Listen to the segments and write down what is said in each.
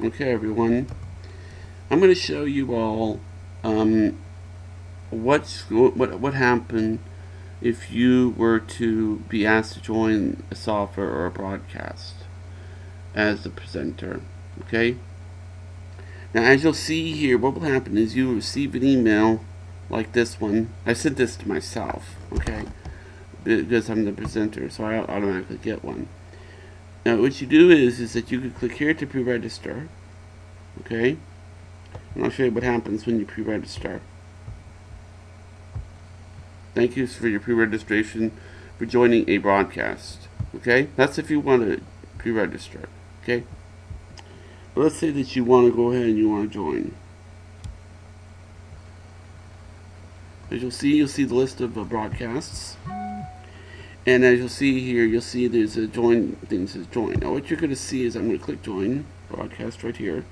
Okay, everyone. I'm going to show you all what happened if you were to be asked to join a software or a broadcast as the presenter. Okay. Now, as you'll see here, what will happen is you will receive an email like this one. I sent this to myself. Okay, because I'm the presenter, so I automatically get one. Now, what you do is that you can click here to pre-register. Okay. And I'll show you what happens when you pre-register. Thank you for your pre-registration for joining a broadcast. Okay? That's if you want to pre-register. Okay? But let's say that you want to go ahead and you want to join. As you'll see the list of broadcasts. And as you'll see here, you'll see there's a join thing that says join. Now what you're going to see is I'm going to click join broadcast right here.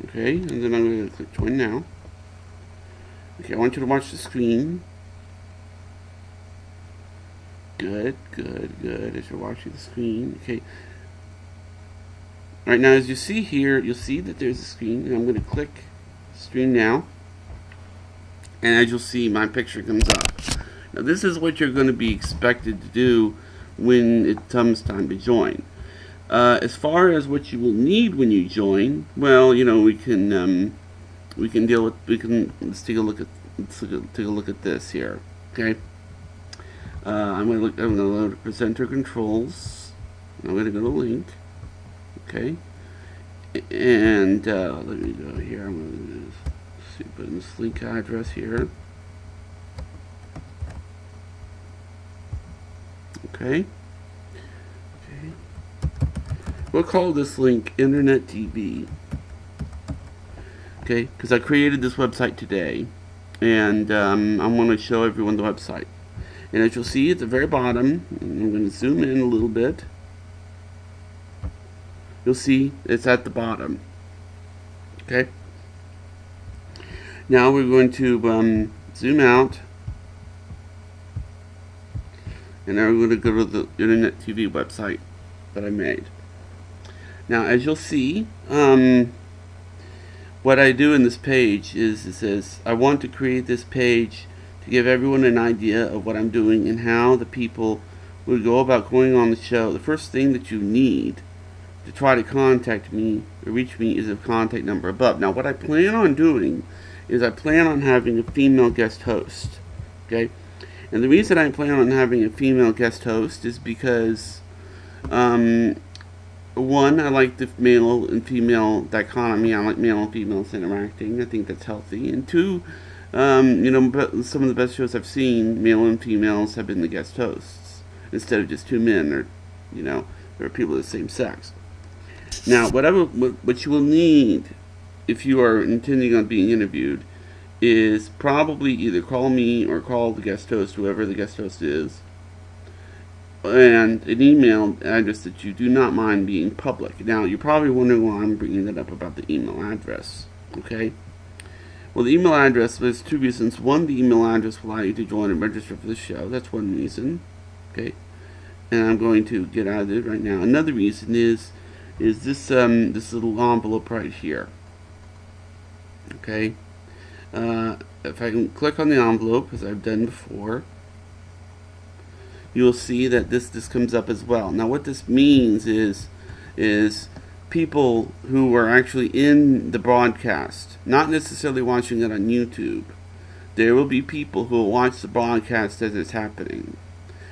Okay, and then I'm going to click join now. Okay, I want you to watch the screen. Good. As you're watching the screen. Okay. Right now, as you see here, you'll see that there's a screen, and I'm going to click stream now. And as you'll see, my picture comes up. Now, this is what you're going to be expected to do when it comes time to join. As far as what you will need when you join, well, we can deal with let's take a look at this here. Okay, I'm going to load presenter controls. I'm going to go to link. Okay, and let me go here. I'm going to put in this link address here. Okay. We'll call this link Internet TV. Okay, because I created this website today, and I want to show everyone the website. And as you'll see at the very bottom, I'm going to zoom in a little bit. You'll see it's at the bottom. Okay. Now we're going to zoom out, and now we're going to go to the Internet TV website that I made. Now, as you'll see, what I do in this page is it says, I want to create this page to give everyone an idea of what I'm doing and how the people would go about going on the show. The first thing that you need to try to contact me or reach me is a contact number above. Now, what I plan on doing is I plan on having a female guest host. Okay? And the reason I plan on having a female guest host is because one, I like the male and female dichotomy. I like male and females interacting. I think that's healthy. And two, some of the best shows I've seen, male and females have been the guest hosts instead of just two men or, there are people of the same sex. Now, what you will need if you are intending on being interviewed is probably either call me or call the guest host, whoever the guest host is, and an email address that you do not mind being public. Now, you're probably wondering why I'm bringing that up about the email address. Okay? Well, the email address, there's two reasons. One, the email address will allow you to join and register for the show. That's one reason. Okay? And I'm going to get out of it right now. Another reason is this little envelope right here. Okay? If I can click on the envelope, as I've done before, you'll see that this comes up as well. Now, what this means is people who are actually in the broadcast, not necessarily watching it on YouTube. There will be people who will watch the broadcast as it's happening.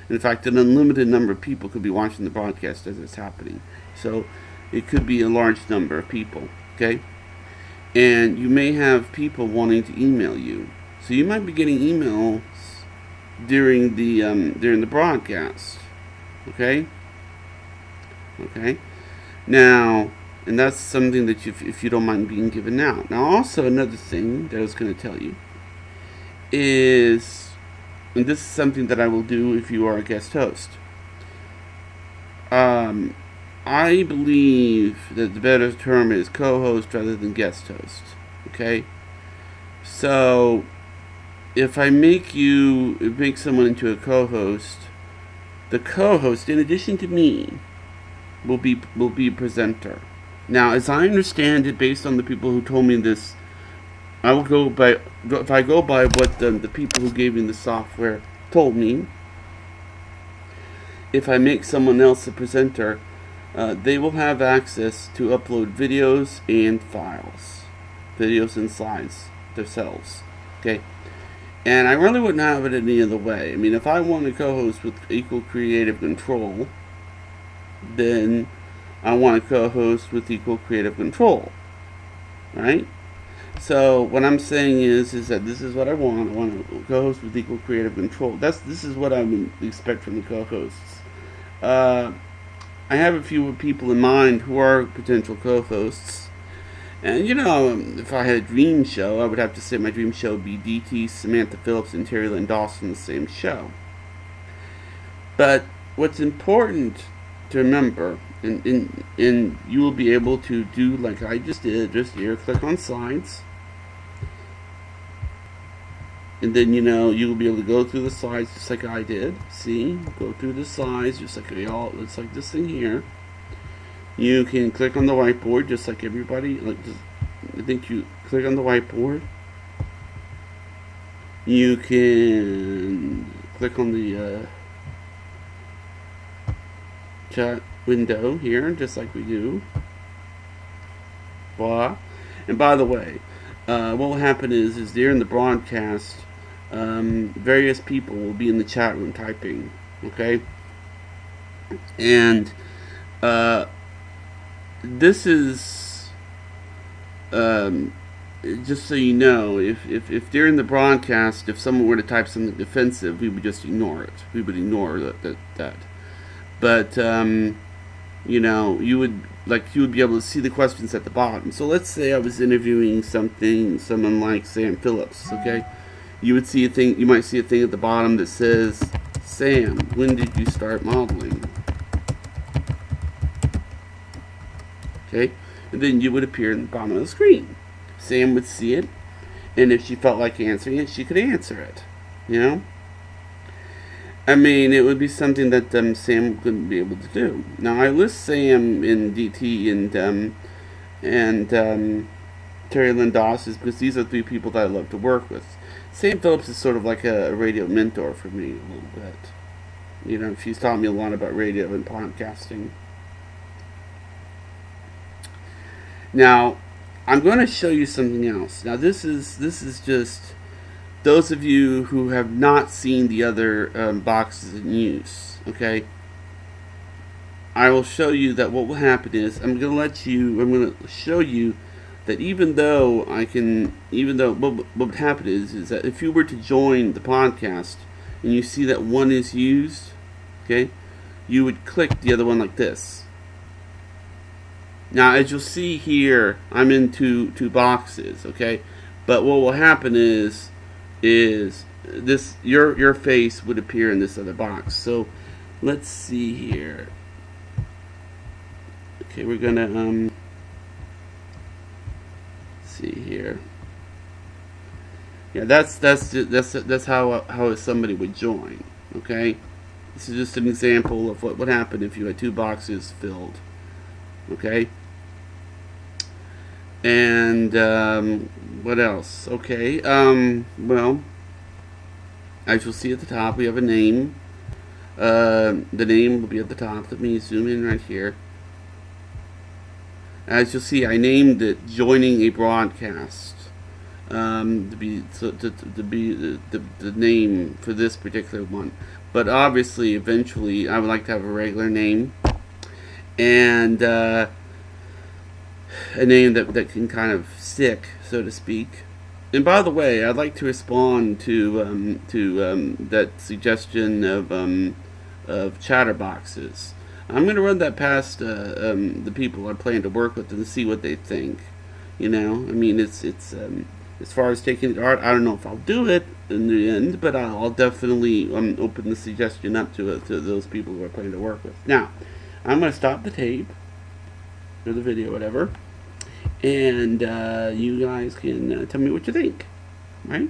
In fact, an unlimited number of people could be watching the broadcast as it's happening. So it could be a large number of people. Okay, and you may have people wanting to email you. So you might be getting emails during the broadcast. Okay. Now, and that's something that if you don't mind being given out. Now, also another thing that I was going to tell you is, and this is something that I will do if you are a guest host. I believe that the better term is co-host rather than guest host. Okay. So if I make someone into a co-host, the co-host, in addition to me, will be a presenter. Now, as I understand it, based on the people who told me this, I will go by, if I go by what the people who gave me the software told me. If I make someone else a presenter, they will have access to upload videos and files, videos and slides themselves. Okay, and I really wouldn't have it any other way. I mean, if I want to co-host with equal creative control, then I want to co-host with equal creative control, right? So what I'm saying is that this is what I want. I want to co-host with equal creative control. This is what I would expect from the co-hosts. I have a few people in mind who are potential co-hosts. And, if I had a dream show, I would have to say my dream show would be DT, Samantha Phillips, and Terry Lynn Dawson in the same show. But what's important to remember, and you will be able to do like I just did, just here, click on slides. And then, you'll be able to go through the slides just like I did. See? Go through the slides just like it's like this thing here. You can click on the whiteboard just like everybody. I think you click on the whiteboard. You can click on the chat window here, just like we do. Blah. And by the way, what will happen is during the broadcast, various people will be in the chat room typing, okay? And this is just so you know, if during the broadcast, if someone were to type something defensive, we would just ignore it. We would ignore that. But you would be able to see the questions at the bottom. So let's say I was interviewing someone like Sam Phillips, okay? You would see a thing. You might see a thing at the bottom that says, "Sam, when did you start modeling?" Okay, and then you would appear in the bottom of the screen. Sam would see it, and if she felt like answering it, she could answer it. I mean, it would be something that Sam couldn't be able to do. Now, I list Sam in DT and Terry Lynn Dawson because these are three people that I love to work with. Sam Phillips is sort of like a radio mentor for me a little bit. She's taught me a lot about radio and podcasting. Now, I'm going to show you something else. Now, this is just those of you who have not seen the other boxes in use, okay? I will show you that what will happen is I'm going to show you that even though what would happen is that if you were to join the podcast and you see that one is used, okay, you would click the other one like this. Now, as you'll see here, I'm in two boxes, okay? But what will happen is this your face would appear in this other box. So let's see here. Okay, we're gonna see here. Yeah, that's how somebody would join. Okay, this is just an example of what would happen if you had two boxes filled. Okay. And what else? Okay. Well, as you'll see at the top, we have a name. The name will be at the top. Let me zoom in right here. As you'll see, I named it "Joining a Broadcast" to be the name for this particular one. But obviously, eventually, I would like to have a regular name and a name that can kind of stick, so to speak. And by the way, I'd like to respond to that suggestion of chatterboxes. I'm going to run that past the people I plan to work with and see what they think. I mean, it's as far as taking it art, I don't know if I'll do it in the end, but I'll definitely open the suggestion up to those people who I plan to work with. Now, I'm going to stop the tape or the video, whatever, and you guys can tell me what you think, right?